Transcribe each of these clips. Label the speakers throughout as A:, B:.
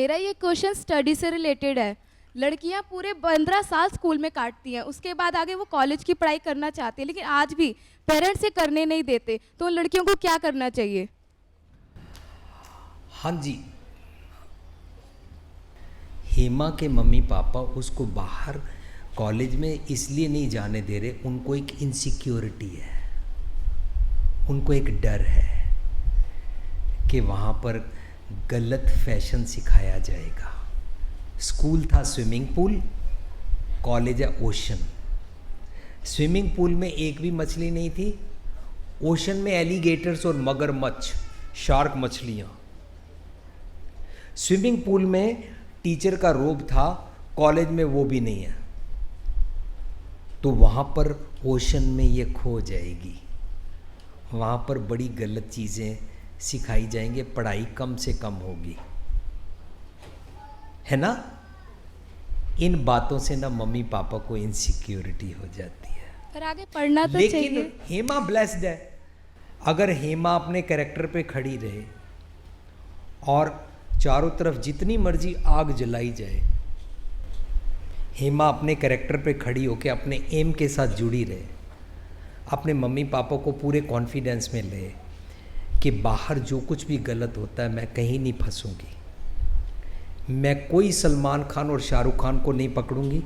A: मेरा ये question study से रिलेटेड है। लड़कियां पूरे 15 साल स्कूल में काटती हैं, उसके बाद आगे वो कॉलेज की पढ़ाई करना चाहती है, लेकिन आज भी पेरेंट्स से करने नहीं देते, तो उन लड़कियों को क्या करना चाहिए?
B: हाँ जी, हेमा के मम्मी पापा उसको बाहर कॉलेज में इसलिए नहीं जाने दे रहे, उनको एक इनसिक्योरिटी है, उनको एक डर है कि वहाँ पर गलत फैशन सिखाया जाएगा। स्कूल था स्विमिंग पूल, कॉलेज है ओशन। स्विमिंग पूल में एक भी मछली नहीं थी, ओशन में एलिगेटर्स और मगरमच्छ, शार्क मछलियाँ। स्विमिंग पूल में टीचर का रोब था, कॉलेज में वो भी नहीं है, तो वहाँ पर ओशन में ये खो जाएगी, वहाँ पर बड़ी गलत चीज़ें सिखाई जाएंगे, पढ़ाई कम से कम होगी, है ना। इन बातों से ना मम्मी पापा को इनसिक्योरिटी हो जाती है।
A: पर आगे पढ़ना तो
B: लेकिन
A: चाहिए।
B: हेमा ब्लेस्ड है। अगर हेमा अपने कैरेक्टर पे खड़ी रहे और चारों तरफ जितनी मर्जी आग जलाई जाए, हेमा अपने कैरेक्टर पे खड़ी होकर अपने एम के साथ जुड़ी रहे, अपने मम्मी पापा को पूरे कॉन्फिडेंस में ले कि बाहर जो कुछ भी गलत होता है मैं कहीं नहीं फंसूंगी, मैं कोई सलमान खान और शाहरुख खान को नहीं पकड़ूंगी,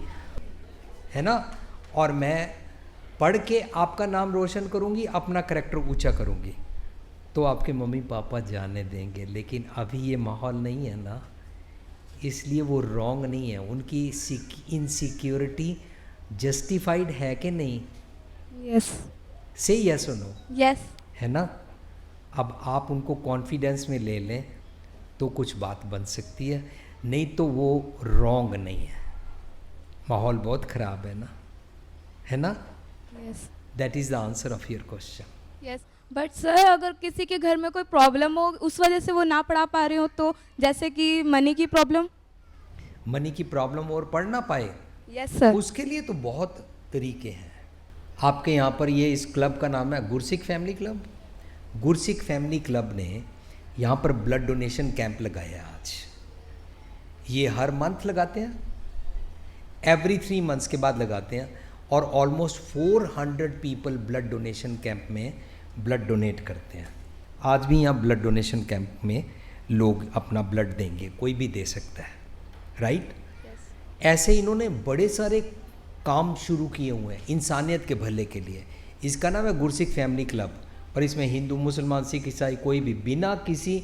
B: है ना, और मैं पढ़ के आपका नाम रोशन करूंगी, अपना करैक्टर ऊंचा करूंगी, तो आपके मम्मी पापा जाने देंगे। लेकिन अभी ये माहौल नहीं है ना, इसलिए वो रॉन्ग नहीं है। उनकी इनसिक्योरिटी जस्टिफाइड है कि नहीं?
A: यस।
B: से यस और नो?
A: यस।
B: है ना। अब आप उनको कॉन्फिडेंस में ले लें तो कुछ बात बन सकती है, नहीं तो वो रॉन्ग नहीं है। माहौल बहुत ख़राब है ना, है ना।
A: Yes.
B: That is the answer of your question.
A: Yes. But sir, अगर किसी के घर में कोई प्रॉब्लम हो, उस वजह से वो ना पढ़ा पा रहे हो, तो जैसे कि मनी की प्रॉब्लम।
B: मनी की प्रॉब्लम और पढ़ ना पाए,
A: यस सर।
B: उसके लिए तो बहुत तरीके हैं। आपके यहाँ पर ये इस क्लब का नाम है Gursikh family club. Gursikh family club ने यहाँ पर ब्लड डोनेशन कैंप लगाया है आज। ये हर मंथ लगाते हैं, एवरी 3 मंथ्स के बाद लगाते हैं, और almost 400 people blood donation camp में ब्लड डोनेट करते हैं। आज भी यहाँ ब्लड डोनेशन कैंप में लोग अपना ब्लड देंगे, कोई भी दे सकता है, राइट। ऐसे इन्होंने बड़े सारे काम शुरू किए हुए हैं इंसानियत के भले के लिए। इसका नाम है गुरसिक फैमिली क्लब, और इसमें हिंदू, मुसलमान, सिख, ईसाई कोई भी, बिना किसी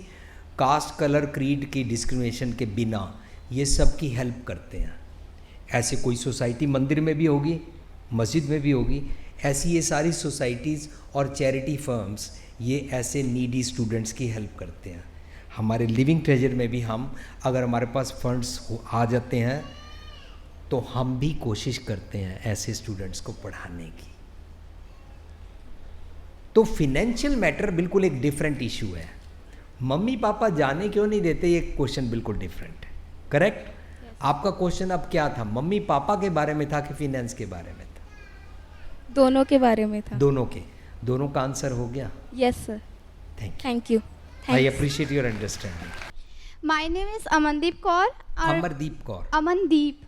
B: कास्ट, कलर, क्रीड की डिस्क्रिमिनेशन के बिना ये सब की हेल्प करते हैं। ऐसे कोई सोसाइटी मंदिर में भी होगी, मस्जिद में भी होगी, ऐसी ये सारी सोसाइटीज़ और चैरिटी फर्म्स ये ऐसे नीडी स्टूडेंट्स की हेल्प करते हैं। हमारे लिविंग ट्रेजर में भी हम, अगर हमारे पास फंड्स आ जाते हैं तो हम भी कोशिश करते हैं ऐसे स्टूडेंट्स को पढ़ाने की। तो फिनेंशियल मैटर बिल्कुल एक डिफरेंट इशू है। मम्मी पापा जाने क्यों नहीं देते, ये क्वेश्चन बिल्कुल डिफरेंट है, करेक्ट। आपका क्वेश्चन अब क्या था, मम्मी पापा के बारे में था कि फिनेंस के बारे में था?
A: दोनों के बारे में था।
B: दोनों का आंसर हो गया।
A: Yes sir.
B: Thank you.
A: Thank you.
B: I appreciate your understanding.
C: My name is Amandeep Kaur.
B: Amardeep Kaur.
C: Amandeep.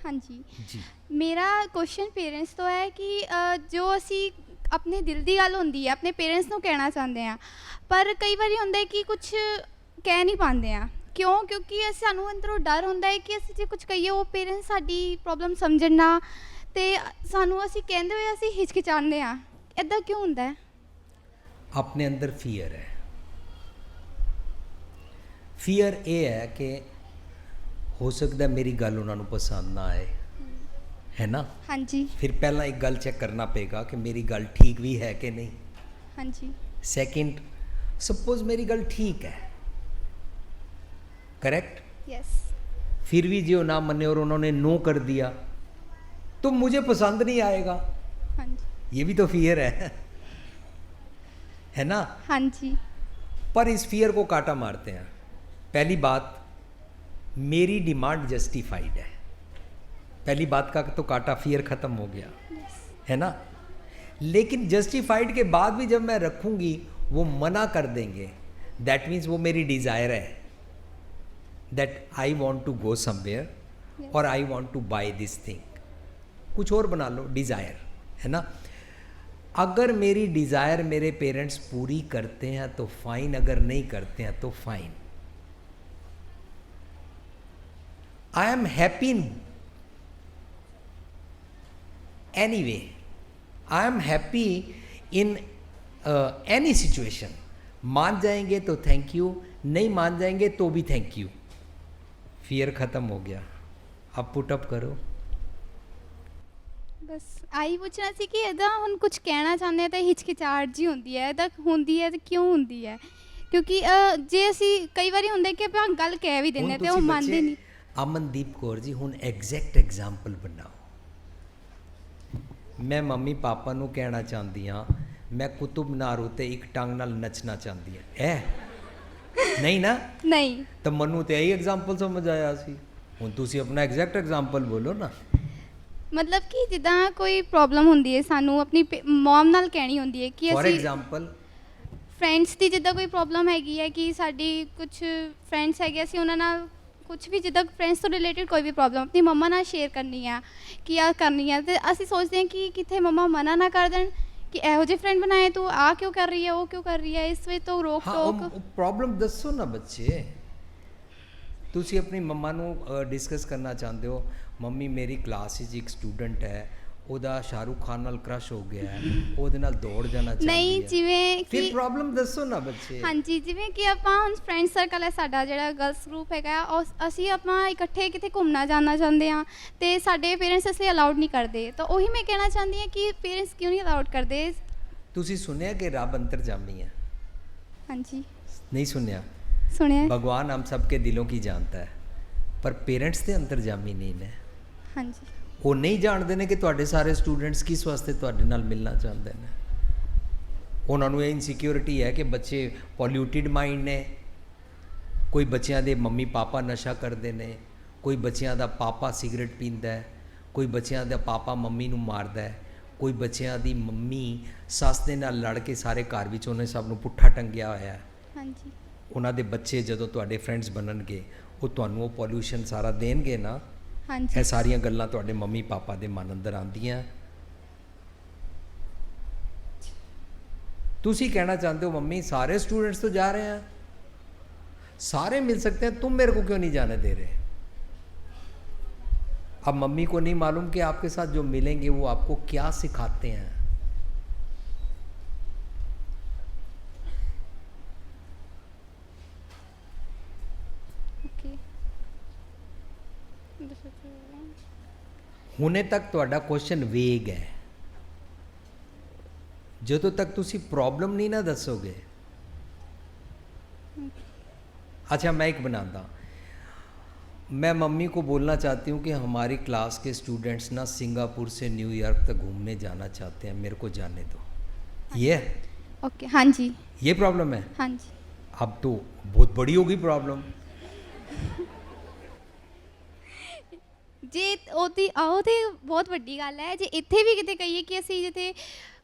B: हाँ जी।
C: मेरा क्वेश्चन पेरेंट्स तो है कि जो ਅਸੀਂ ਆਪਣੇ ਦਿਲ ਦੀ ਗੱਲ ਹੁੰਦੀ ਹੈ ਆਪਣੇ ਪੇਰੈਂਟਸ ਨੂੰ ਕਹਿਣਾ ਚਾਹੁੰਦੇ ਆ, ਪਰ ਕਈ ਵਾਰੀ ਹੁੰਦਾ ਹੈ ਕਿ ਕੁਝ ਕਹਿ ਨਹੀਂ ਪਾਉਂਦੇ ਆ। ਕਿਉਂ? ਕਿਉਂਕਿ ਸਾਨੂੰ ਅੰਦਰੋਂ ਡਰ ਹੁੰਦਾ ਹੈ ਕਿ ਅਸੀਂ ਜੇ ਕੁਝ ਕਹੀਏ ਉਹ ਪੇਰੈਂਟਸ ਸਾਡੀ ਪ੍ਰੋਬਲਮ ਸਮਝਣ ਨਾ, ਤੇ ਸਾਨੂੰ ਅਸੀਂ ਕਹਿੰਦੇ ਹੋਏ ਅਸੀਂ ਹਿਚਕਿਚਾਉਂਦੇ ਆ। ਇੱਦਾਂ ਕਿਉਂ ਹੁੰਦਾ ਹੈ?
B: अपने अंदर फियर है। फियर ये है कि हो सकता है मेरी गल उन्होंने पसंद ना आए, है ना।
C: हाँ जी।
B: फिर पहला एक गल चेक करना पेगा कि मेरी गल ठीक भी है कि नहीं।
C: हाँ जी।
B: सेकंड, सपोज मेरी गल ठीक है, करेक्ट,
C: यस।
B: फिर भी जो ना मने और उन्होंने नो कर दिया तो मुझे पसंद नहीं आएगा।
C: हाँ जी।
B: ये भी तो फियर है ना।
C: हाँ जी।
B: पर इस फियर को काटा मारते हैं। पहली बात, मेरी डिमांड जस्टिफाइड है। पहली बात का तो काटा, फियर खत्म हो गया, है ना। लेकिन जस्टिफाइड के बाद भी जब मैं रखूंगी वो मना कर देंगे, दैट मीन्स वो मेरी डिज़ायर है। That I want to go somewhere और I want to buy this thing, कुछ और बना लो डिज़ायर, है ना। अगर मेरी डिज़ायर मेरे पेरेंट्स पूरी करते हैं तो फाइन, अगर नहीं करते हैं तो fine. I am happy in any way, I am happy in any situation. मान जाएंगे तो थैंक यू, नहीं मान जाएंगे तो भी थैंक यू। फियर ख़त्म हो गया, अब पुट अप करो।
C: ਬਸ ਆਈ ਪੁੱਛਣਾ ਸੀ ਕਿ ਇਹਦਾ ਹੁਣ ਕੁਝ ਕਹਿਣਾ ਚਾਹੁੰਦੇ ਆ ਤਾਂ ਹਿਚਕਿਚਾਹਟ ਜੀ ਹੁੰਦੀ ਹੈ, ਇਹਦਾ ਹੁੰਦੀ ਹੈ ਤੇ ਕਿਉਂ ਹੁੰਦੀ ਹੈ? ਕਿਉਂਕਿ ਜੇ ਅਸੀਂ ਕਈ ਵਾਰੀ ਹੁੰਦਾ ਕਿ ਆਪਾਂ ਗੱਲ ਕਹਿ ਵੀ ਦਿੰਦੇ ਹਾਂ ਤੇ ਉਹ ਮੰਨਦੇ ਨਹੀਂ।
B: ਅਮਨਦੀਪ ਕੌਰ ਜੀ, ਹੁਣ ਐਗਜ਼ੈਕਟ ਐਗਜ਼ਾਮਪਲ ਬਣਾਓ। ਮੈਂ ਮੰਮੀ ਪਾਪਾ ਨੂੰ ਕਹਿਣਾ ਚਾਹੁੰਦੀ ਹਾਂ ਮੈਂ ਕੁਤੁਬ ਮੀਨਾਰ ਉਤੇ ਇੱਕ ਟੰਗ ਨਾਲ ਨੱਚਣਾ ਚਾਹੁੰਦੀ ਹਾਂ, ਨਹੀਂ ਨਾ?
C: ਨਹੀਂ
B: ਤਾਂ ਮੈਨੂੰ ਤੇ ਇਹੀ ਐਗਜ਼ਾਮਪਲ ਸਮਝ ਆਇਆ ਸੀ। ਹੁਣ ਤੁਸੀਂ ਆਪਣਾ ਐਗਜ਼ੈਕਟ ਐਗਜ਼ਾਮਪਲ ਬੋਲੋ ਨਾ।
C: ਮਤਲਬ ਕਿ ਜਿੱਦਾਂ ਕੋਈ ਪ੍ਰੋਬਲਮ ਹੁੰਦੀ ਹੈ ਸਾਨੂੰ ਆਪਣੀ ਮਮ ਨਾਲ ਕਹਿਣੀ ਹੁੰਦੀ ਹੈ ਕਿ
B: ਫੋਰ
C: ਅਸੀਂ
B: ਐਗਜ਼ਾਮਪਲ
C: ਫਰੈਂਡਸ ਦੀ ਜਿੱਦਾਂ ਕੋਈ ਪ੍ਰੋਬਲਮ ਹੈਗੀ ਹੈ ਕਿ ਸਾਡੀ ਕੁਝ ਫਰੈਂਡਸ ਹੈਗੇ, ਅਸੀਂ ਉਹਨਾਂ ਨਾਲ ਕੁਝ ਵੀ ਜਿੱਦਾਂ ਫਰੈਂਡਸ ਤੋਂ ਰਿਲੇਟਡ ਕੋਈ ਵੀ ਪ੍ਰੋਬਲਮ ਆਪਣੀ ਮੰਮਾ ਨਾਲ ਸ਼ੇਅਰ ਕਰਨੀ ਆ ਕਿ ਆਹ ਕਰਨੀ ਆ, ਅਤੇ ਅਸੀਂ ਸੋਚਦੇ ਹਾਂ ਕਿ ਕਿਤੇ ਮੰਮਾ ਮਨਾ ਨਾ ਕਰ ਦੇਣ ਕਿ ਇਹੋ ਜਿਹੇ ਫਰੈਂਡ ਬਣਾਏ, ਤੂੰ ਆਹ ਕਿਉਂ ਕਰ ਰਹੀ ਹੈ, ਉਹ ਕਿਉਂ ਕਰ ਰਹੀ ਹੈ, ਇਸ ਵਿੱਚ ਤੋਂ ਰੋਕ
B: ਹਾਂ,
C: ਟੋਕ।
B: ਉਹ ਪ੍ਰੋਬਲਮ ਦੱਸੋ ਨਾ ਬੱਚੇ। ਤੁਸੀਂ ਆਪਣੀ ਮੰਮਾ ਨੂੰ ਡਿਸਕਸ ਕਰਨਾ ਚਾਹੁੰਦੇ ਹੋ, ਮੰਮੀ ਮੇਰੀ ਕਲਾਸ ਵਿੱਚ ਇੱਕ ਸਟੂਡੈਂਟ ਹੈ, ਉਹਦਾ ਸ਼ਾਹਰੁਖ ਖਾਨ ਨਾਲ ਕ੍ਰਸ਼ ਹੋ ਗਿਆ ਹੈ, ਉਹਦੇ ਨਾਲ ਦੌੜ ਜਾਣਾ ਚਾਹੁੰਦੀ ਹੈ।
C: ਨਹੀਂ, ਜਿਵੇਂ
B: ਫਿਰ
C: ਕਿ
B: ਪ੍ਰੋਬਲਮ ਦੱਸੋ ਨਾ ਬੱਚੇ।
C: ਹਾਂਜੀ, ਜਿਵੇਂ ਕਿ ਆਪਾਂ ਹੁਣ ਫਰੈਂਡ ਸਰਕਲ ਹੈ ਸਾਡਾ, ਜਿਹੜਾ ਗਰਲਸ ਗਰੁੱਪ ਹੈਗਾ, ਅਸੀਂ ਆਪਾਂ ਇਕੱਠੇ ਕਿਤੇ ਘੁੰਮਣਾ ਜਾਣਾ ਚਾਹੁੰਦੇ ਹਾਂ ਅਤੇ ਸਾਡੇ ਪੇਰੈਂਟਸ ਇਸ ਲਈ ਅਲਾਉਡ ਨਹੀਂ ਕਰਦੇ, ਤਾਂ ਉਹੀ ਮੈਂ ਕਹਿਣਾ ਚਾਹੁੰਦੀ ਹਾਂ ਕਿ ਪੇਰੈਂਟਸ ਕਿਉਂ ਨਹੀਂ ਅਲਾਉਡ ਕਰਦੇ।
B: ਤੁਸੀਂ ਸੁਣਿਆ ਕਿ ਰੱਬ ਅੰਤਰਜਾਮੀ ਹੈ?
C: ਹਾਂਜੀ
B: ਨਹੀਂ ਸੁਣਿਆ?
C: ਸੁਣਿਆ।
B: ਭਗਵਾਨ ਹਮ ਸਭ ਕੇ ਦਿਲੋਂ ਕੀ ਜਾਣਦਾ ਹੈ, ਪਰ ਪੇਰੈਂਟਸ ਤੇ ਅੰਤਰਜਾਮੀ ਨਹੀਂ ਨੇ।
C: ਹਾਂਜੀ,
B: ਉਹ ਨਹੀਂ ਜਾਣਦੇ ਨੇ ਕਿ ਤੁਹਾਡੇ ਸਾਰੇ ਸਟੂਡੈਂਟਸ ਕਿਸ ਵਾਸਤੇ ਤੁਹਾਡੇ ਨਾਲ ਮਿਲਣਾ ਚਾਹੁੰਦੇ ਨੇ। ਉਹਨਾਂ ਨੂੰ ਇਹ ਇਨਸਿਕਿਉਰਿਟੀ ਹੈ ਕਿ ਬੱਚੇ ਪੋਲਿਊਟਿਡ ਮਾਈਂਡ ਨੇ, ਕੋਈ ਬੱਚਿਆਂ ਦੇ ਮੰਮੀ ਪਾਪਾ ਨਸ਼ਾ ਕਰਦੇ ਨੇ, ਕੋਈ ਬੱਚਿਆਂ ਦਾ ਪਾਪਾ ਸਿਗਰਟ ਪੀਂਦਾ ਹੈ, ਕੋਈ ਬੱਚਿਆਂ ਦਾ ਪਾਪਾ ਮੰਮੀ ਨੂੰ ਮਾਰਦਾ ਹੈ, ਕੋਈ ਬੱਚਿਆਂ ਦੀ ਮੰਮੀ ਸੱਸ ਦੇ ਨਾਲ ਲੜ ਕੇ ਸਾਰੇ ਘਰ ਵਿੱਚ ਉਹਨੇ ਸਭ ਨੂੰ ਪੁੱਠਾ ਟੰਗਿਆ ਹੋਇਆ ਹੈ।
C: ਹਾਂਜੀ,
B: ਉਹਨਾਂ ਦੇ ਬੱਚੇ ਜਦੋਂ ਤੁਹਾਡੇ ਫਰੈਂਡਸ ਬਣਨਗੇ ਉਹ ਤੁਹਾਨੂੰ ਉਹ ਪੋਲਿਊਸ਼ਨ ਸਾਰਾ ਦੇਣਗੇ ਨਾ।
C: ਹਾਂਜੀ,
B: ਇਹ ਸਾਰੀਆਂ ਗੱਲਾਂ ਤੁਹਾਡੇ ਮੰਮੀ ਪਾਪਾ ਦੇ ਮਨ ਅੰਦਰ ਆਉਂਦੀਆਂ। ਤੁਸੀਂ ਕਹਿਣਾ ਚਾਹੁੰਦੇ ਹੋ ਮੰਮੀ सारे स्टूडेंट्स तो जा रहे हैं, सारे मिल सकते हैं, तुम मेरे को क्यों नहीं जाने दे रहे? अब मम्मी को नहीं मालूम कि आपके साथ जो मिलेंगे वो आपको क्या सिखाते हैं।
C: ਓਕੇ।
B: ਹੁਣੇ ਤੱਕ ਤੁਹਾਡਾ ਕੁਐਸਚਨ ਵੇਗ ਹੈ। ਜਦੋਂ ਤੱਕ ਤੁਸੀਂ प्रॉब्लम नहीं ना दसोगे। अच्छा, मैं एक बनाता, मैं मम्मी को बोलना चाहती हूँ कि हमारी क्लास के स्टूडेंट्स ना सिंगापुर से न्यूयॉर्क तक घूमने जाना चाहते हैं, मेरे को जाने दो। ये
C: ਓਕੇ, ਹਾਂਜੀ
B: ये प्रॉब्लम है।
C: ਹਾਂਜੀ।
B: अब तो बहुत बड़ी होगी प्रॉब्लम।
C: ਜੇ ਉਹਦੀ ਬਹੁਤ ਵੱਡੀ ਗੱਲ ਹੈ। ਜੇ ਇੱਥੇ ਵੀ ਕਿਤੇ ਕਹੀਏ ਕਿ ਅਸੀਂ ਜਿੱਥੇ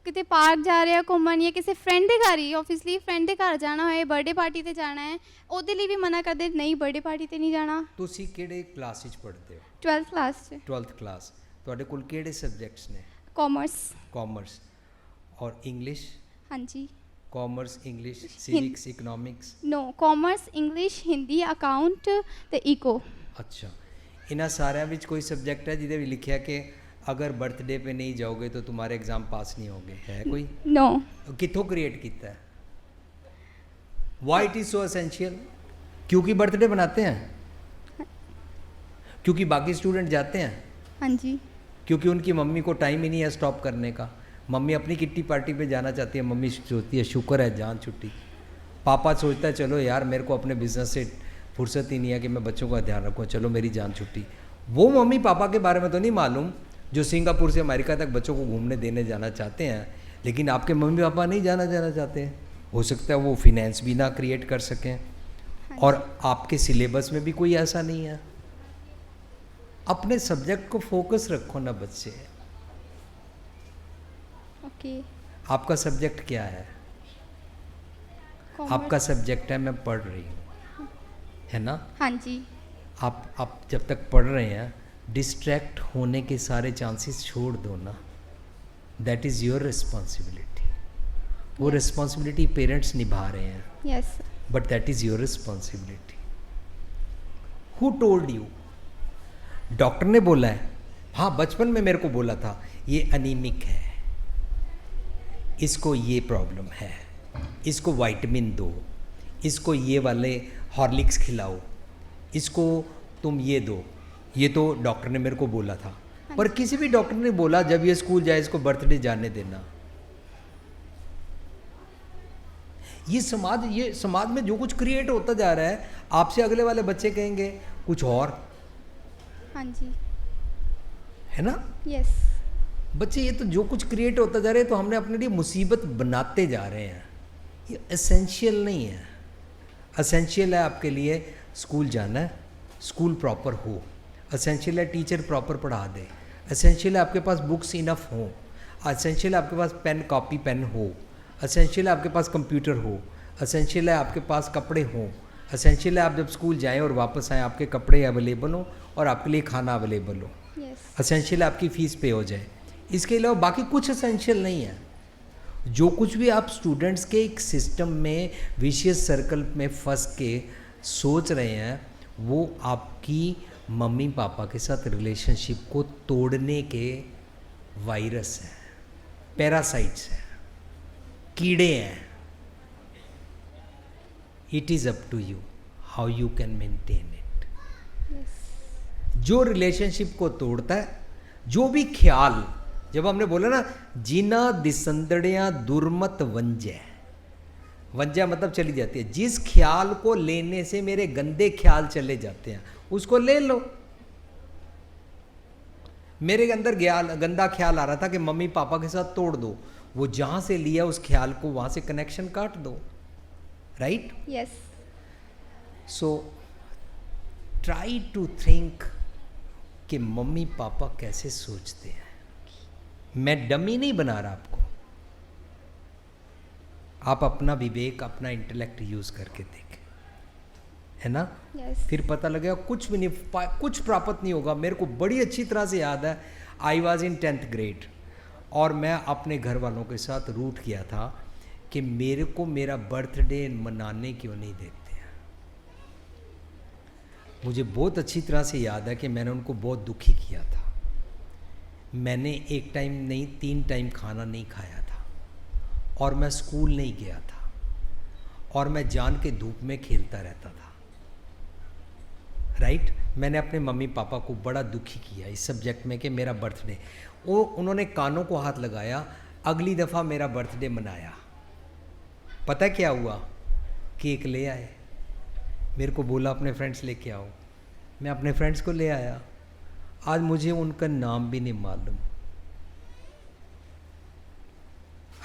C: ਕਿਤੇ ਪਾਰਕ ਜਾ ਰਹੇ ਹਾਂ ਘੁੰਮਣ, ਜਾਂ ਕਿਸੇ ਫਰੈਂਡ ਦੇ ਘਰ ਹੀ, ਆਬਵੀਅਸਲੀ ਫਰੈਂਡ ਦੇ ਘਰ ਜਾਣਾ ਹੋਏ, ਬਰਥਡੇ ਪਾਰਟੀ ਤੇ ਜਾਣਾ ਹੈ, ਉਹਦੇ ਲਈ ਵੀ ਮਨਾ ਕਰਦੇ, ਨਹੀਂ ਬਰਥਡੇ ਪਾਰਟੀ ਤੇ ਨਹੀਂ ਜਾਣਾ।
B: ਤੁਸੀਂ ਕਿਹੜੇ ਕਲਾਸ ਵਿੱਚ ਪੜ੍ਹਦੇ ਹੋ?
C: 12th ਕਲਾਸ 'ਚ।
B: 12th class. ਤੁਹਾਡੇ ਕੋਲ ਕਿਹੜੇ ਸਬਜੈਕਟਸ ਨੇ?
C: ਕਾਮਰਸ।
B: ਕਾਮਰਸ ਔਰ ਇੰਗਲਿਸ਼?
C: ਹਾਂਜੀ।
B: Commerce, English, civics, economics?
C: No, commerce, English, Hindi, account ਤੇ ਇਕੋ।
B: ਅੱਛਾ, ਇਹਨਾਂ ਸਾਰਿਆਂ ਵਿੱਚ ਕੋਈ ਸਬਜੈਕਟ ਹੈ ਜਿਹਦੇ ਵਿੱਚ ਲਿਖਿਆ ਕਿ अगर बर्थडे पे नहीं जाओगे तो तुम्हारे एग्ज़ाम पास नहीं होंगे? है कोई?
C: नो।
B: कितों क्रिएट किया है? Why it is so essential? क्योंकि बर्थडे बनाते हैं, क्योंकि बाकी स्टूडेंट जाते हैं,
C: हाँ जी,
B: क्योंकि उनकी मम्मी को टाइम ही नहीं है स्टॉप करने का। मम्मी अपनी किट्टी पार्टी पे जाना चाहती है, मम्मी सोचती है शुक्र है जान छुट्टी। पापा सोचता है चलो यार मेरे को अपने बिजनेस से फुर्सत ही नहीं है कि मैं बच्चों का ध्यान रखूँ, चलो मेरी जान छुट्टी। वो मम्मी पापा के बारे में तो नहीं मालूम जो सिंगापुर से अमेरिका तक बच्चों को घूमने देने जाना चाहते हैं, लेकिन आपके मम्मी पापा नहीं जाना चाहते हैं। हो सकता है वो फिनेंस भी ना क्रिएट कर सकें और आपके सिलेबस में भी कोई ऐसा नहीं है। अपने सब्जेक्ट को फोकस रखो ना बच्चे।
C: ओके।
B: आपका सब्जेक्ट क्या है? आपका सब्जेक्ट है मैं पढ़ रही हूँ, है ना?
C: हाँ जी।
B: आप जब तक पढ़ रहे हैं डिस्ट्रैक्ट होने के सारे चांसेस छोड़ दो ना, दैट इज़ योर रिस्पॉन्सिबिलिटी। वो रिस्पॉन्सिबिलिटी पेरेंट्स निभा रहे हैं,
C: yes
B: but that is your responsibility. Who told you? Doctor ने बोला है? हाँ, बचपन में मेरे को बोला था ये अनीमिक है, इसको ये प्रॉब्लम है, इसको विटामिन दो, इसको ये वाले हॉर्लिक्स खिलाओ, इसको तुम ये दो। ये तो डॉक्टर ने मेरे को बोला था, पर किसी भी डॉक्टर ने बोला जब ये स्कूल जाए इसको बर्थडे जाने देना। ये समाज में जो कुछ क्रिएट होता जा रहा है, आपसे अगले वाले बच्चे कहेंगे कुछ और,
C: हाँ जी,
B: है ना?
C: यस
B: बच्चे ये तो जो कुछ क्रिएट होता जा रहा है तो हमने अपने लिए मुसीबत बनाते जा रहे हैं। ये एसेंशियल नहीं है। एसेंशियल है आपके लिए स्कूल जाना है, स्कूल प्रॉपर हो। एसेंशियल है टीचर प्रॉपर पढ़ा दे। एसेंशियल है आपके पास बुक्स इनफ हो। एसेंशियल है आपके पास पेन कॉपी पेन हो। एसेंशियल है आपके पास कंप्यूटर हो। एसेंशियल है आपके पास कपड़े हों। एसेंशियल है आप जब स्कूल जाएं और वापस आएँ आपके कपड़े अवेलेबल हो और आपके लिए खाना अवेलेबल हो।
C: यस
B: एसेंशियल है आपकी फ़ीस पे हो जाए। इसके अलावा बाकी कुछ एसेंशियल नहीं है। जो कुछ भी आप स्टूडेंट्स के एक सिस्टम में विशियस सर्कल में फंस के सोच रहे हैं, वो आपकी मम्मी पापा के साथ रिलेशनशिप को तोड़ने के वायरस हैं, पैरासाइट्स हैं, कीड़े हैं। It is up to you how you can maintain it. जो रिलेशनशिप को तोड़ता है, जो भी ख्याल, जब हमने बोला ना जीना दिसंदड़ियाँ दुर्मत वंजय, वंजय मतलब चली जाती है। जिस ख्याल को लेने से मेरे गंदे ख्याल चले जाते हैं उसको ले लो। मेरे अंदर गंदा ख्याल आ रहा था कि मम्मी पापा के साथ तोड़ दो, वो जहां से लिया उस ख्याल को वहां से कनेक्शन काट दो, right?
C: Yes
B: so try to think कि मम्मी पापा कैसे सोचते हैं। मैं डमी नहीं बना रहा आपको, आप अपना विवेक अपना इंटेलेक्ट यूज करके देखें, है ना?
C: यस
B: फिर पता लगेगा कुछ भी नहीं, कुछ प्राप्त नहीं होगा। मेरे को बड़ी अच्छी तरह से याद है, I was in 10th grade और मैं अपने घर वालों के साथ रूठ किया था कि मेरे को मेरा बर्थडे मनाने क्यों नहीं देते हैं। मुझे बहुत अच्छी तरह से याद है कि मैंने उनको बहुत दुखी किया था। मैंने एक टाइम नहीं 3 टाइम खाना नहीं खाया था और मैं स्कूल नहीं गया था और मैं जान के धूप में खेलता रहता था, राइट? मैंने अपने मम्मी पापा को बड़ा दुखी किया इस सब्जेक्ट में कि मेरा बर्थडे, उन्होंने कानों को हाथ लगाया। अगली दफ़ा मेरा बर्थडे मनाया, पता क्या हुआ? केक ले आए, मेरे को बोला अपने फ्रेंड्स लेके आओ, मैं अपने फ्रेंड्स को ले आया। आज मुझे उनका नाम भी नहीं मालूम।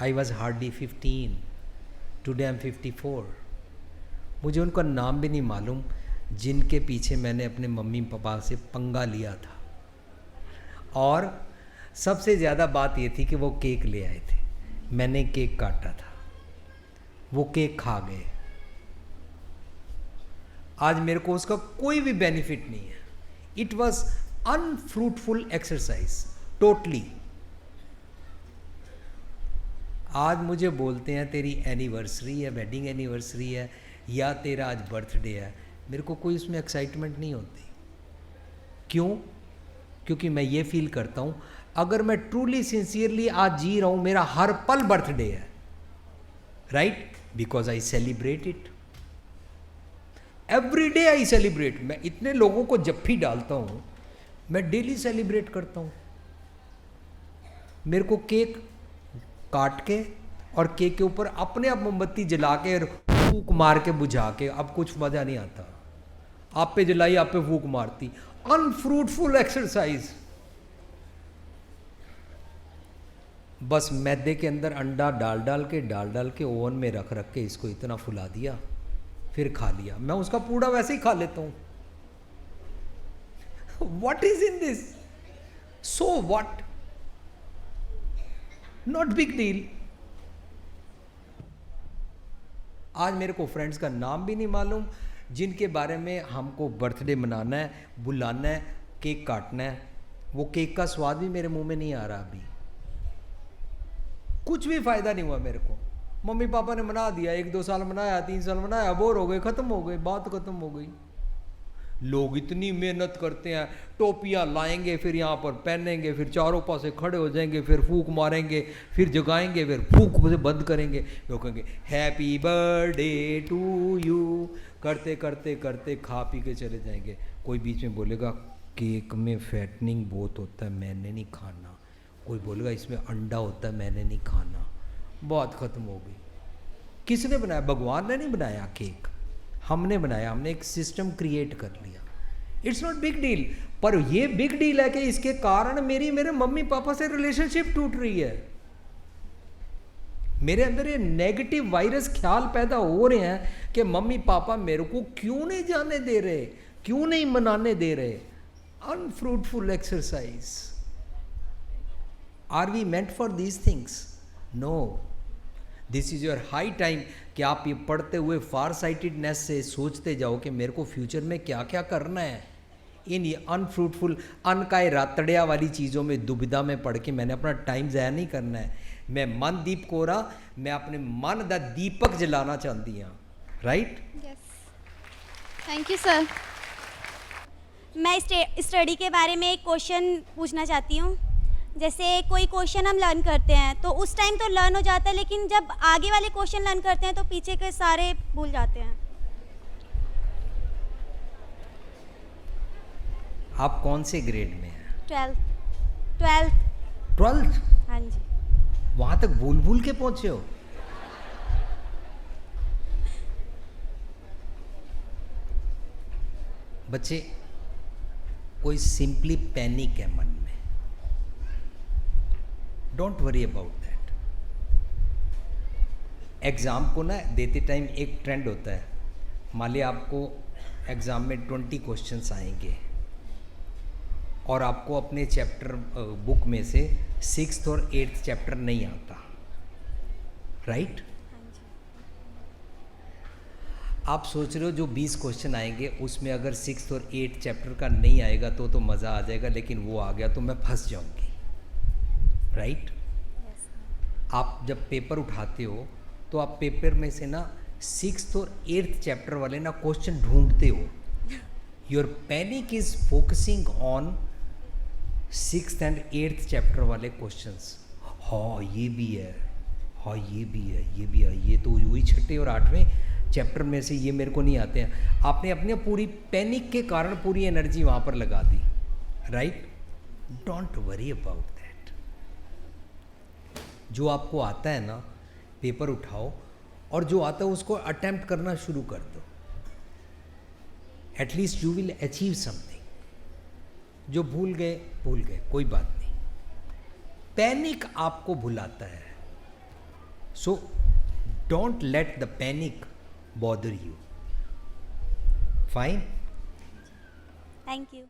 B: I was hardly 15, today I am 54। मुझे उनका नाम भी नहीं मालूम जिनके पीछे मैंने अपने मम्मी पापा से पंगा लिया था। और सबसे ज़्यादा बात ये थी कि वो केक ले आए थे, मैंने केक काटा था, वो केक खा गए। आज मेरे को उसका कोई भी बेनिफिट नहीं है। It was unfruitful exercise totally. आज मुझे बोलते हैं तेरी एनिवर्सरी है, वेडिंग एनिवर्सरी है या तेरा आज बर्थडे है, मेरे को कोई उसमें एक्साइटमेंट नहीं होती। क्यों? क्योंकि मैं ये फील करता हूँ अगर मैं ट्रूली सिंसियरली आज जी रहा हूँ, मेरा हर पल बर्थडे है, right? Because I celebrate it every day. I celebrate. मैं इतने लोगों को जप्फी डालता हूँ, मैं डेली सेलिब्रेट करता हूँ। मेरे को केक काट के और केक के ऊपर अपने आप मोमबत्ती जला के और फूक मार के बुझा के अब कुछ मज़ा नहीं आता। आप पे जलाई, आप पे फूक मारती, अनफ्रूटफुल एक्सरसाइज। बस मैदे के अंदर अंडा डाल डाल के ओवन में रख के इसको इतना फुला दिया, फिर खा लिया। मैं उसका पूरा वैसे ही खा लेता हूँ। What is in this? So what? Not big deal. आज मेरे को फ्रेंड्स का नाम भी नहीं मालूम, जिनके बारे में हमको बर्थडे मनाना है, बुलाना है, केक काटना है, वो केक का स्वाद भी मेरे मुंह में नहीं आ रहा अभी। कुछ भी फायदा नहीं हुआ मेरे को। मम्मी पापा ने मना दिया, 1-2 साल मनाया, 3 साल मनाया, बोर हो गए, खत्म हो गए, बात खत्म हो गई। लोग इतनी मेहनत करते हैं, टोपियाँ लाएंगे, फिर यहाँ पर पहनेंगे, फिर चारों पासे खड़े हो जाएंगे, फिर फूंक मारेंगे, फिर जगाएंगे, फिर फूंक से बंद करेंगे, लोग कहेंगे हैप्पी बर्थडे टू यू, करते करते करते खा पी के चले जाएंगे। कोई बीच में बोलेगा केक में फैटनिंग बहुत होता है, मैंने नहीं खाना। कोई बोलेगा इसमें अंडा होता है, मैंने नहीं खाना। बात खत्म हो गई। किसने बनाया? भगवान ने नहीं बनाया केक, हमने बनाया। हमने एक सिस्टम क्रिएट कर लिया। इट्स नॉट बिग डील, पर ये बिग डील है कि इसके कारण मेरे मम्मी पापा से रिलेशनशिप टूट रही है। मेरे अंदर ये नेगेटिव वायरस ख्याल पैदा हो रहे हैं कि मम्मी पापा मेरे को क्यों नहीं जाने दे रहे, क्यों नहीं मनाने दे रहे। Unfruitful exercise. Are we meant for these things? No. This is your high time कि आप ये पढ़ते हुए फार साइटेडनेस से सोचते जाओ कि मेरे को फ्यूचर में क्या क्या करना है। इन ये अनफ्रूटफुल अनकाय रातड़िया वाली चीज़ों में दुविधा में पढ़ के मैंने अपना टाइम ज़ाया नहीं करना है। मैं मन दीप को रहा, मैं अपने मन दा दीपक जलाना चाहती हूँ। Right?
C: Yes, thank you sir.
D: मैं स्टडी के बारे में एक क्वेश्चन पूछना चाहती हूँ। जैसे कोई क्वेश्चन हम लर्न करते हैं तो उस टाइम तो लर्न हो जाता है, लेकिन जब आगे वाले क्वेश्चन लर्न करते हैं तो पीछे के सारे भूल जाते हैं।
B: आप कौन से ग्रेड में हैं?
D: 12th।
B: 12th?
D: हाँ जी।
B: वहां तक भूल भूल के पहुंचे हो? बच्चे, कोई सिंपली पैनिक है मन में, don't worry about that. Exam को ना देते टाइम एक ट्रेंड होता है। मान लिया आपको एग्ज़ाम में 20 क्वेश्चंस आएंगे और आपको अपने चैप्टर बुक में से 6th और 8th चैप्टर नहीं आता, राइट? आप सोच रहे हो जो 20 क्वेश्चन आएंगे उसमें अगर 6th और 8th चैप्टर का नहीं आएगा तो मज़ा आ जाएगा, लेकिन वो आ गया तो मैं फंस जाऊंगी, राइट? आप जब पेपर उठाते हो तो आप पेपर में से ना 6th और 8th चैप्टर वाले ना क्वेश्चन ढूंढते हो। Your panic is focusing on 6th and 8th chapter वाले क्वेश्चंस। हाँ ये भी है, हाँ ये भी है, ये भी है, ये तो वही 6ठे और 8वें चैप्टर में से ये मेरे को नहीं आते हैं। आपने अपने पूरी पैनिक के कारण पूरी एनर्जी वहाँ पर लगा दी, right? Don't worry about that. जो आपको आता है ना, पेपर उठाओ और जो आता है उसको अटेम्प्ट करना शुरू कर दो। At least you will achieve something. जो भूल गए, कोई बात नहीं। पैनिक आपको भुलाता है। So don't let the panic bother you. Fine?
D: Thank you.